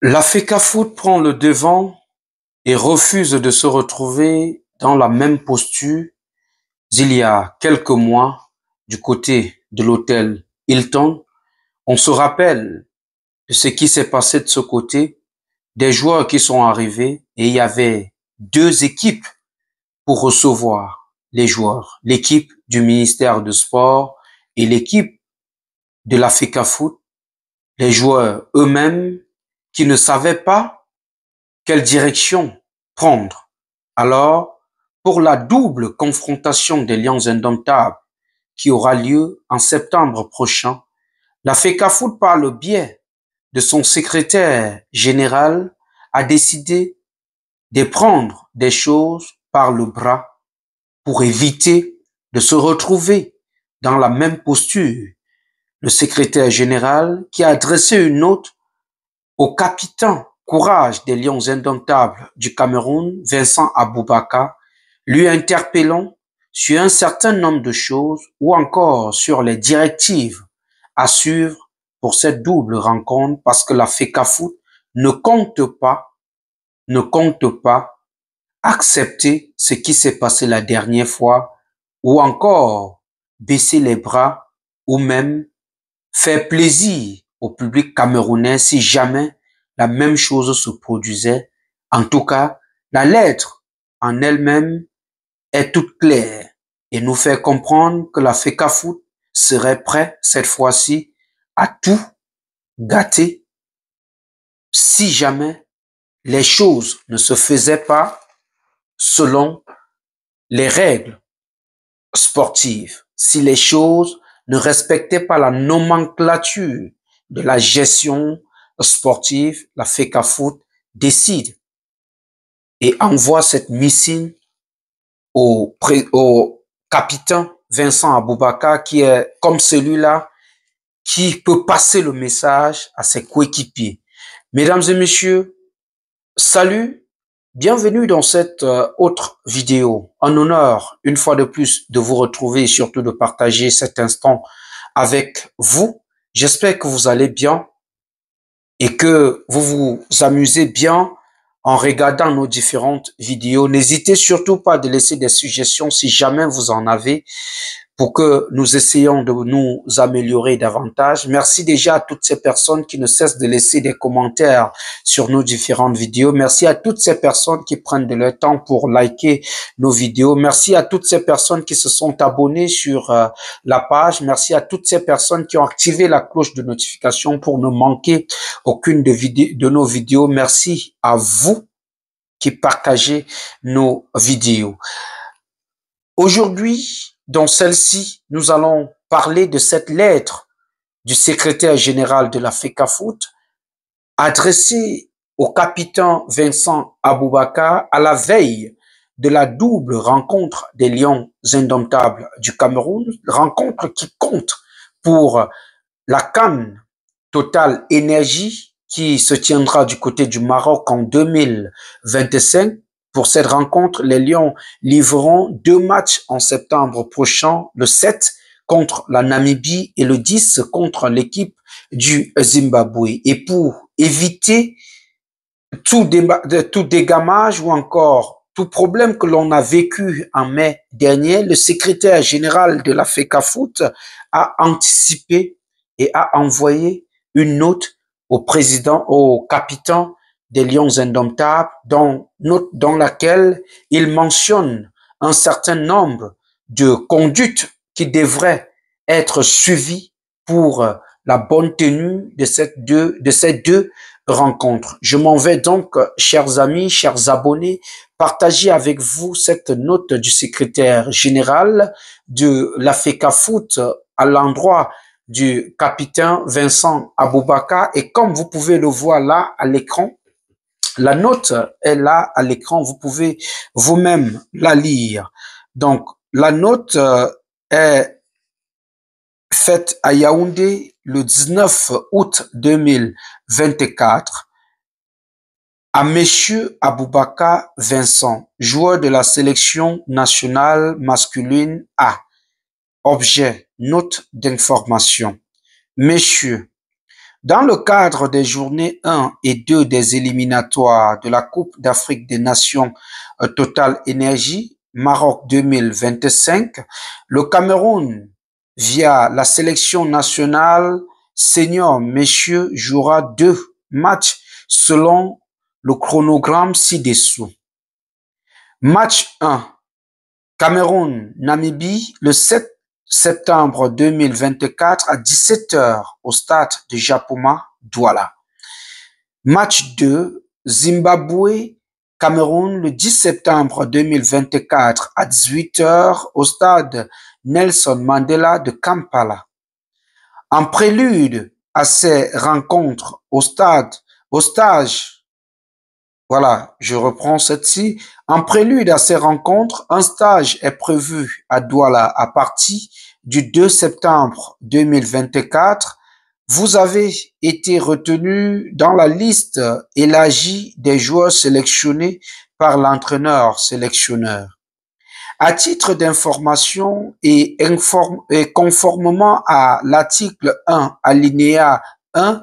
La FECAFOOT prend le devant et refuse de se retrouver dans la même posture d'il y a quelques mois du côté de l'hôtel Hilton. On se rappelle de ce qui s'est passé de ce côté, des joueurs qui sont arrivés et il y avait deux équipes pour recevoir les joueurs. L'équipe du ministère du Sport et l'équipe de la FECAFOOT. Les joueurs eux-mêmes qui ne savaient pas quelle direction prendre. Alors, pour la double confrontation des Lions indomptables qui aura lieu en septembre prochain, la FECAFOOT, par le biais de son secrétaire général, a décidé de prendre des choses par le bras pour éviter de se retrouver dans la même posture. Le secrétaire général qui a adressé une note au capitaine courage des Lions indomptables du Cameroun, Vincent Aboubakar, lui interpellant sur un certain nombre de choses ou encore sur les directives à suivre pour cette double rencontre parce que la FECAFOOT ne compte pas accepter ce qui s'est passé la dernière fois ou encore baisser les bras ou même faire plaisir au public camerounais si jamais la même chose se produisait. En tout cas, la lettre en elle-même est toute claire et nous fait comprendre que la FECAFOOT serait prête cette fois-ci à tout gâter si jamais les choses ne se faisaient pas selon les règles sportives, si les choses ne respectaient pas la nomenclature de la gestion sportive, la FECAFOOT décide et envoie cette mission au capitaine Vincent Aboubakar qui est comme celui-là qui peut passer le message à ses coéquipiers. Mesdames et messieurs, salut, bienvenue dans cette autre vidéo. En honneur, une fois de plus, de vous retrouver et surtout de partager cet instant avec vous. J'espère que vous allez bien et que vous vous amusez bien en regardant nos différentes vidéos. N'hésitez surtout pas de laisser des suggestions si jamais vous en avez pour que nous essayions de nous améliorer davantage. Merci déjà à toutes ces personnes qui ne cessent de laisser des commentaires sur nos différentes vidéos. Merci à toutes ces personnes qui prennent de leur temps pour liker nos vidéos. Merci à toutes ces personnes qui se sont abonnées sur la page. Merci à toutes ces personnes qui ont activé la cloche de notification pour ne manquer aucune de nos vidéos. Merci à vous qui partagez nos vidéos. Aujourd'hui, dans celle-ci, nous allons parler de cette lettre du secrétaire général de la FECAFOOT adressée au capitaine Vincent Aboubakar à la veille de la double rencontre des Lions indomptables du Cameroun, rencontre qui compte pour la CAN Total Énergie qui se tiendra du côté du Maroc en 2025. Pour cette rencontre, les Lions livreront 2 matchs en septembre prochain, le 7 contre la Namibie et le 10 contre l'équipe du Zimbabwe. Et pour éviter tout dégamage ou encore tout problème que l'on a vécu en mai dernier, le secrétaire général de la FECAFOOT a anticipé et a envoyé une note au capitaine des Lions indomptables, dans laquelle il mentionne un certain nombre de conduites qui devraient être suivies pour la bonne tenue de ces deux rencontres. Je m'en vais donc, chers amis, chers abonnés, partager avec vous cette note du secrétaire général de la FECAFOOT à l'endroit du capitaine Vincent Aboubakar. Et comme vous pouvez le voir là à l'écran, la note est là à l'écran, vous pouvez vous-même la lire. Donc, la note est faite à Yaoundé le 19 août 2024 à Monsieur Aboubakar Vincent, joueur de la sélection nationale masculine A. Objet, note d'information. Messieurs, Dans le cadre des journées 1 et 2 des éliminatoires de la Coupe d'Afrique des Nations Total Énergie Maroc 2025, le Cameroun, via la sélection nationale senior messieurs, jouera 2 matchs selon le chronogramme ci-dessous. Match 1, Cameroun-Namibie, le 7 septembre 2024 à 17h au stade de Japoma, Douala. Match 2, Zimbabwe-Cameroun, le 10 septembre 2024 à 18h au stade Nelson Mandela de Kampala. En prélude à ces rencontres au stage, voilà, je reprends celle-ci. En prélude à ces rencontres, un stage est prévu à Douala à partir du 2 septembre 2024. Vous avez été retenu dans la liste élargie des joueurs sélectionnés par l'entraîneur sélectionneur. À titre d'information et conformément à l'article 1, alinéa 1,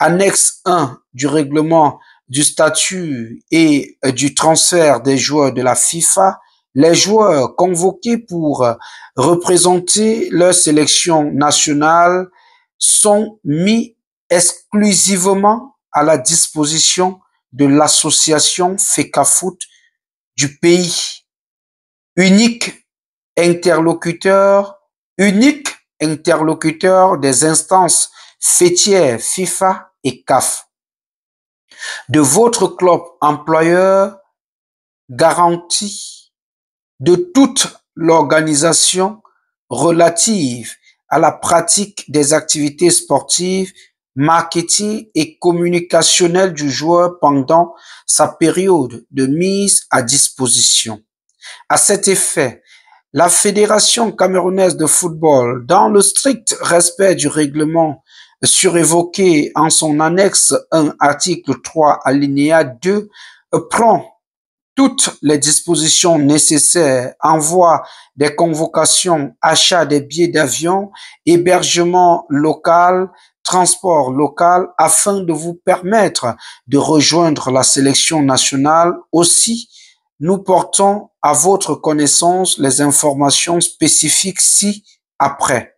annexe 1 du règlement du statut et du transfert des joueurs de la FIFA, les joueurs convoqués pour représenter leur sélection nationale sont mis exclusivement à la disposition de l'association FECAFOOT du pays. Unique interlocuteur des instances fêtières FIFA et CAF. De votre club employeur, garantie de toute l'organisation relative à la pratique des activités sportives, marketing et communicationnelles du joueur pendant sa période de mise à disposition. À cet effet, la Fédération camerounaise de football, dans le strict respect du règlement surévoqué en son annexe 1, article 3, alinéa 2, prend toutes les dispositions nécessaires, envoi des convocations, achat des billets d'avion, hébergement local, transport local, afin de vous permettre de rejoindre la sélection nationale. Aussi, nous portons à votre connaissance les informations spécifiques ci-après.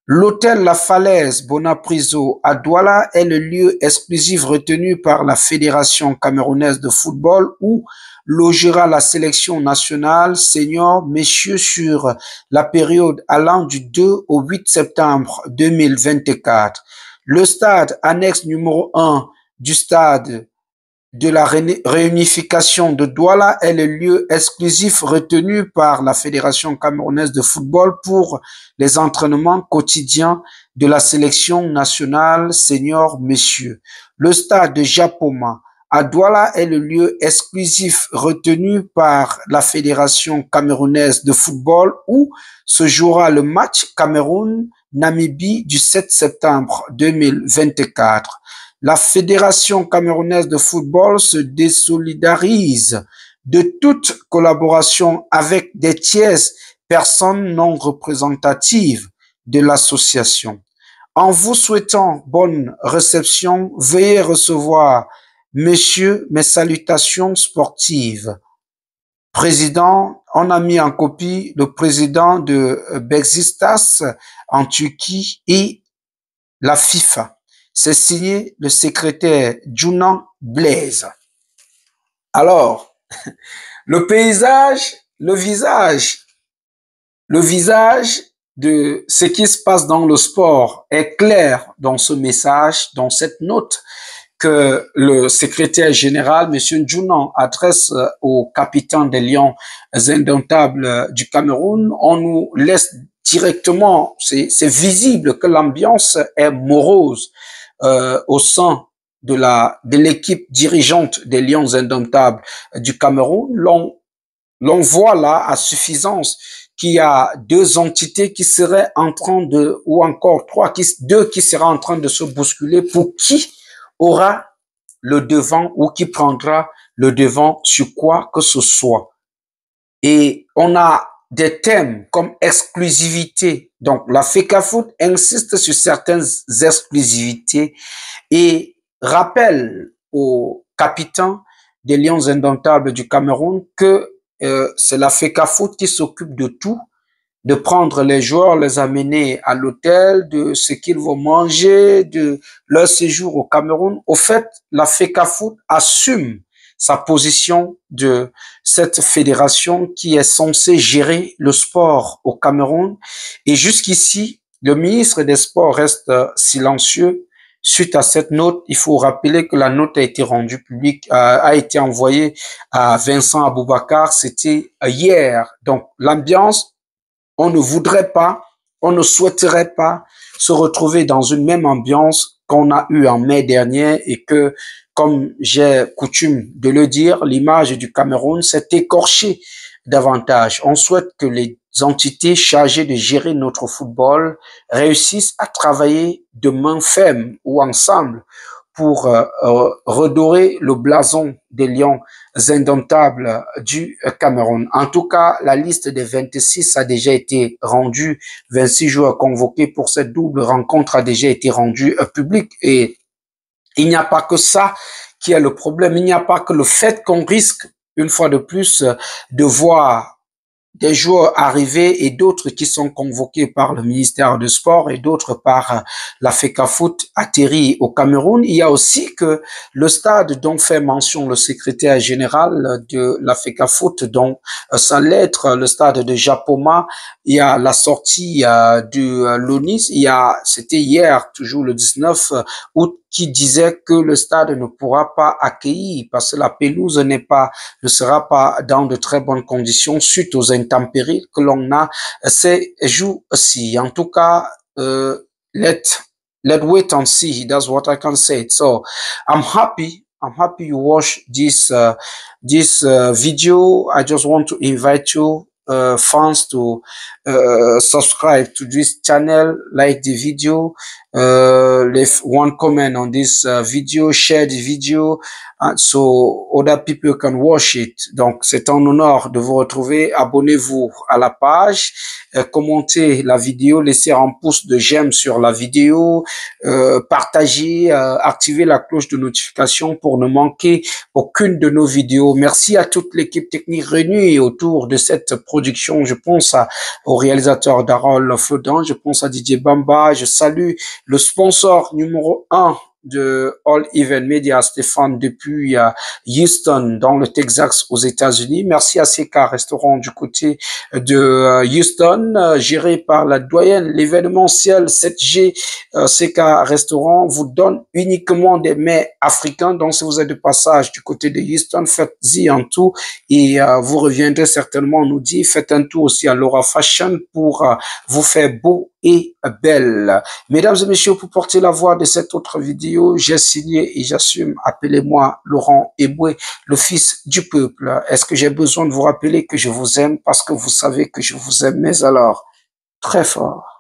L'hôtel La Falaise Bonapriso à Douala est le lieu exclusif retenu par la Fédération camerounaise de football où logera la sélection nationale senior messieurs sur la période allant du 2 au 8 septembre 2024. Le stade annexe numéro 1 du stade de la réunification de Douala est le lieu exclusif retenu par la Fédération camerounaise de football pour les entraînements quotidiens de la sélection nationale senior messieurs. Le stade de Japoma à Douala est le lieu exclusif retenu par la Fédération camerounaise de football où se jouera le match Cameroun-Namibie du 7 septembre 2024. La Fédération camerounaise de football se désolidarise de toute collaboration avec des tierces personnes non représentatives de l'association. En vous souhaitant bonne réception, veuillez recevoir, messieurs, mes salutations sportives. Président, on a mis en copie le président de Beşiktaş en Turquie et la FIFA. C'est signé le secrétaire Junan Blaise. Alors, le paysage, le visage de ce qui se passe dans le sport est clair dans ce message, dans cette note que le secrétaire général, M. Junan, adresse au capitaine des Lions indomptables du Cameroun. On nous laisse directement, c'est visible que l'ambiance est morose au sein de l'équipe dirigeante des Lions indomptables du Cameroun. L'on voit là à suffisance qu'il y a deux entités qui seraient en train de, ou encore deux qui seraient en train de se bousculer pour qui aura le devant ou qui prendra le devant sur quoi que ce soit. Et on a des thèmes comme exclusivité Donc, la FECAFOOT insiste sur certaines exclusivités et rappelle aux capitaines des Lions indomptables du Cameroun que c'est la FECAFOOT qui s'occupe de tout, de prendre les joueurs, les amener à l'hôtel, de ce qu'ils vont manger, de leur séjour au Cameroun. Au fait, la FECAFOOT assume sa position de cette fédération qui est censée gérer le sport au Cameroun. Et jusqu'ici, le ministre des Sports reste silencieux. Suite à cette note, il faut rappeler que la note a été rendue publique, a été envoyée à Vincent Aboubakar. C'était hier. Donc, l'ambiance, on ne voudrait pas, on ne souhaiterait pas se retrouver dans une même ambiance qu'on a eue en mai dernier et que, comme j'ai coutume de le dire, l'image du Cameroun s'est écorchée davantage. On souhaite que les entités chargées de gérer notre football réussissent à travailler de main ferme ou ensemble pour redorer le blason des Lions indomptables du Cameroun. En tout cas, la liste des 26 a déjà été rendue, 26 joueurs convoqués pour cette double rencontre a déjà été rendue publique. Et il n'y a pas que ça qui est le problème. Il n'y a pas que le fait qu'on risque, une fois de plus, de voir des joueurs arrivés et d'autres qui sont convoqués par le ministère du Sport et d'autres par la FECAFOOT atterris au Cameroun. Il y a aussi que le stade dont fait mention le secrétaire général de la FECAFOOT, dont sa lettre, le stade de Japoma, il y a la sortie de l'ONIS, c'était hier, toujours le 19 août, qui disait que le stade ne pourra pas accueillir parce que la pelouse ne sera pas dans de très bonnes conditions suite aux intempéries que l'on a ces jours-ci. En tout cas, let wait and see. That's what I can say. So I'm happy you watch this video. I just want to invite you fans to subscribe to this channel, like the video, leave one comment on this video, share the video, so other people can watch it. Donc, c'est un honneur de vous retrouver. Abonnez-vous à la page, commentez la vidéo, laissez un pouce de j'aime sur la vidéo, partagez, activez la cloche de notification pour ne manquer aucune de nos vidéos. Merci à toute l'équipe technique réunie autour de cette production. Je pense au réalisateur Darol Flodan, je pense à Didier Bamba, je salue le sponsor numéro 1 de All Event Media, Stéphane, depuis Houston, dans le Texas, aux États-Unis. Merci à CK Restaurant du côté de Houston, géré par la doyenne, l'événementiel 7G. CK Restaurant vous donne uniquement des mets africains. Donc, si vous êtes de passage du côté de Houston, faites-y un tour et vous reviendrez certainement nous dire. Faites un tour aussi à Laura Fashion pour vous faire beau et belle. Mesdames et messieurs, pour porter la voix de cette autre vidéo, j'ai signé et j'assume. Appelez-moi Laurent Eboué, le fils du peuple. Est-ce que j'ai besoin de vous rappeler que je vous aime parce que vous savez que je vous aime, mais alors très fort.